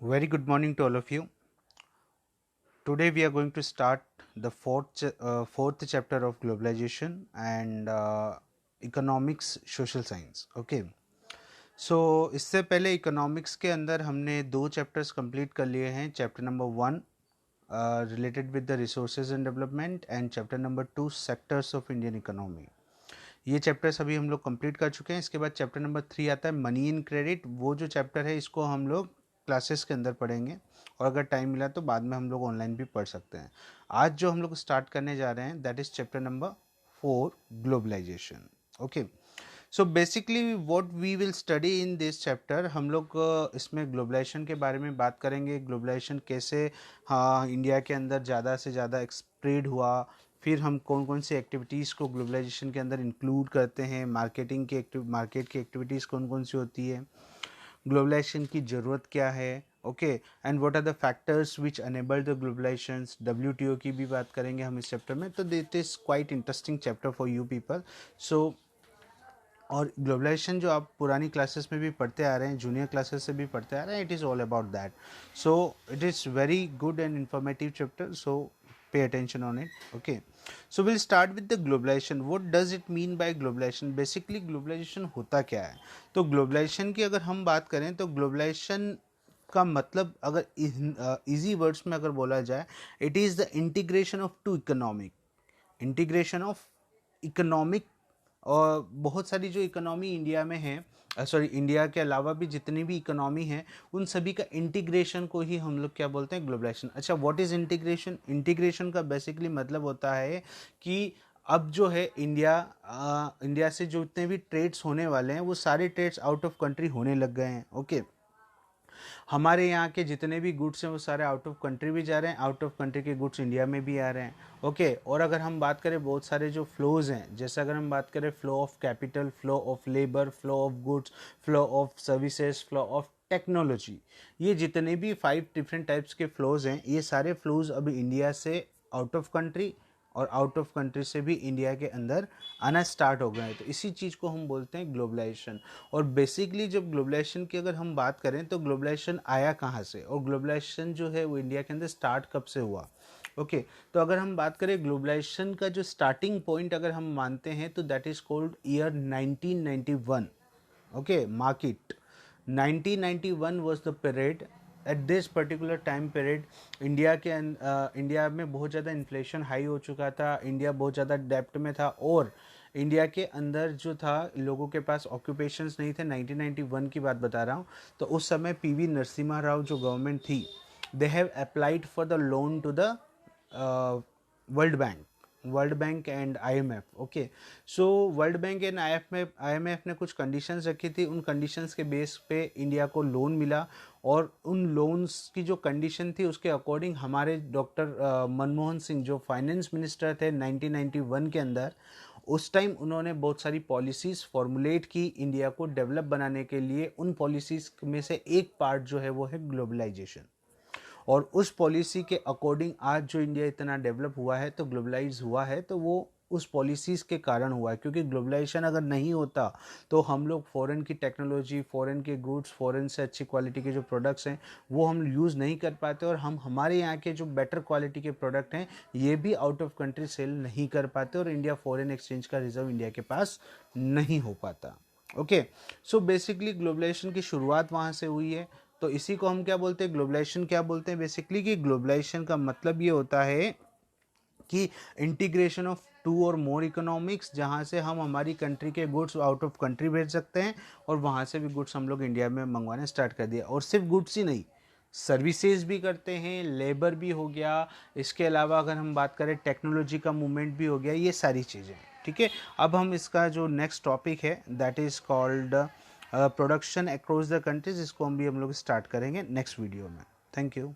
Very good morning to all of you. Today we are going to start the fourth chapter of globalization and economics social science. Okay. So इससे पहले economics के अंदर हमने दो chapters complete कर लिए हैं. Chapter number 1 related with the resources and development and chapter number 2 sectors of Indian economy. ये चैप्टर्स अभी हम लोग कंप्लीट कर चुके हैं. इसके बाद चैप्टर नंबर 3 आता है मनी इन क्रेडिट. वो जो चैप्टर है इसको हम लोग क्लासेस के अंदर पढ़ेंगे और अगर टाइम मिला तो बाद में हम लोग ऑनलाइन भी पढ़ सकते हैं. आज जो हम लोग स्टार्ट करने जा रहे हैं that is chapter number 4 globalization. Okay. So basically what we will study in this chapter, हम लोग इसमें ग्लोबलाइजेशन के बारे में बात करेंगे. ग्लोबलाइजेशन कैसे इंडिया के अंदर ज़्यादा से ज़्यादा स्प्रेड हुआ, फिर हम कौन कौन सी एक्टिविटीज़ को ग्लोबलाइजेशन के अंदर इंक्लूड करते हैं, मार्केट की एक्टिविटीज़ कौन कौन सी होती है, ग्लोबलाइजेशन की ज़रूरत क्या है. Okay. And what are the factors which enable the globalization. WTO की भी बात करेंगे हम इस चैप्टर में. तो this is quite interesting chapter for you people. So और ग्लोबलाइजेशन जो आप पुरानी क्लासेस में भी पढ़ते आ रहे हैं, जूनियर क्लासेस से भी पढ़ते आ रहे हैं, it is all about that. So it is very good and informative chapter. So pay attention on it. Okay, so we'll start with the globalization. What does it mean by globalization? Basically globalization होता क्या है. तो globalization की अगर हम बात करें तो globalization का मतलब अगर इजी वर्ड्स में अगर बोला जाए, it is the integration of two economic. और बहुत सारी जो इकोनॉमी इंडिया में है, इंडिया के अलावा भी जितनी भी इकोनॉमी है उन सभी का इंटीग्रेशन को ही हम लोग क्या बोलते हैं, ग्लोबलाइजेशन. अच्छा, व्हाट इज़ इंटीग्रेशन. इंटीग्रेशन का बेसिकली मतलब होता है कि अब जो है इंडिया से जो जितने भी ट्रेड्स होने वाले हैं वो सारे ट्रेड्स आउट ऑफ कंट्री होने लग गए हैं. ओके. हमारे यहाँ के जितने भी गुड्स हैं वो सारे आउट ऑफ कंट्री भी जा रहे हैं, आउट ऑफ कंट्री के गुड्स इंडिया में भी आ रहे हैं. ओके. और अगर हम बात करें बहुत सारे जो फ्लोज हैं, जैसे अगर हम बात करें flow of capital, flow of labour, flow of goods, flow of services, flow of technology, ये जितने भी 5 डिफरेंट टाइप्स के फ्लोज हैं, ये सारे फ्लोज अभी इंडिया से आउट ऑफ कंट्री और आउट ऑफ कंट्री से भी इंडिया के अंदर आना स्टार्ट हो गए हैं. तो इसी चीज़ को हम बोलते हैं ग्लोबलाइजेशन. और बेसिकली जब ग्लोबलाइजेशन की अगर हम बात करें तो ग्लोबलाइजेशन आया कहाँ से और ग्लोबलाइजेशन जो है वो इंडिया के अंदर स्टार्ट कब से हुआ. ओके. तो अगर हम बात करें ग्लोबलाइजेशन का जो स्टार्टिंग पॉइंट अगर हम मानते हैं तो that is called year 1991. Okay. Mark it. 1991 was the period. At this particular time period India में बहुत ज़्यादा इन्फ्लेशन हाई हो चुका था, इंडिया बहुत ज़्यादा डेप्ट में था और इंडिया के अंदर जो था लोगों के पास ऑक्यूपेशंस नहीं थे. 1991 की बात बता रहा हूँ. तो उस समय PV नरसिम्हा राव जो गवर्नमेंट थी, they have applied for the loan to the World Bank and IMF. Okay. So World Bank and IMF ने कुछ कंडीशंस रखी थी. उन कंडीशंस के बेस पे इंडिया को लोन मिला और उन लोन्स की जो कंडीशन थी उसके अकॉर्डिंग हमारे डॉक्टर मनमोहन सिंह जो फाइनेंस मिनिस्टर थे 1991 के अंदर, उस टाइम उन्होंने बहुत सारी पॉलिसीज़ फॉर्मुलेट की इंडिया को डेवलप बनाने के लिए. उन पॉलिसीज़ में से एक पार्ट जो है वो है ग्लोबलाइजेशन. और उस पॉलिसी के अकॉर्डिंग आज जो इंडिया इतना डेवलप हुआ है तो ग्लोबलाइज हुआ है, तो वो उस पॉलिसीज़ के कारण हुआ है. क्योंकि ग्लोबलाइजेशन अगर नहीं होता तो हम लोग फॉरेन की टेक्नोलॉजी, फॉरेन के गुड्स, फॉरेन से अच्छी क्वालिटी के जो प्रोडक्ट्स हैं वो हम यूज़ नहीं कर पाते और हम हमारे यहाँ के जो बेटर क्वालिटी के प्रोडक्ट हैं ये भी आउट ऑफ कंट्री सेल नहीं कर पाते और इंडिया फॉरेन एक्सचेंज का रिजर्व इंडिया के पास नहीं हो पाता. ओके. सो बेसिकली ग्लोबलाइजेशन की शुरुआत वहाँ से हुई है. तो इसी को हम क्या बोलते हैं, ग्लोबलाइजेशन क्या बोलते हैं बेसिकली, कि ग्लोबलाइजेशन का मतलब ये होता है कि इंटीग्रेशन ऑफ 2 और मोर इकोनॉमिक्स, जहाँ से हम हमारी कंट्री के गुड्स आउट ऑफ कंट्री भेज सकते हैं और वहाँ से भी गुड्स हम लोग इंडिया में मंगवाने स्टार्ट कर दिया. और सिर्फ गुड्स ही नहीं, सर्विसेज भी करते हैं, लेबर भी हो गया, इसके अलावा अगर हम बात करें टेक्नोलॉजी का मूवमेंट भी हो गया, ये सारी चीज़ें. ठीक है. अब हम इसका जो नेक्स्ट टॉपिक है that is called production across the countries, इसको हम लोग स्टार्ट करेंगे नेक्स्ट वीडियो में. Thank you.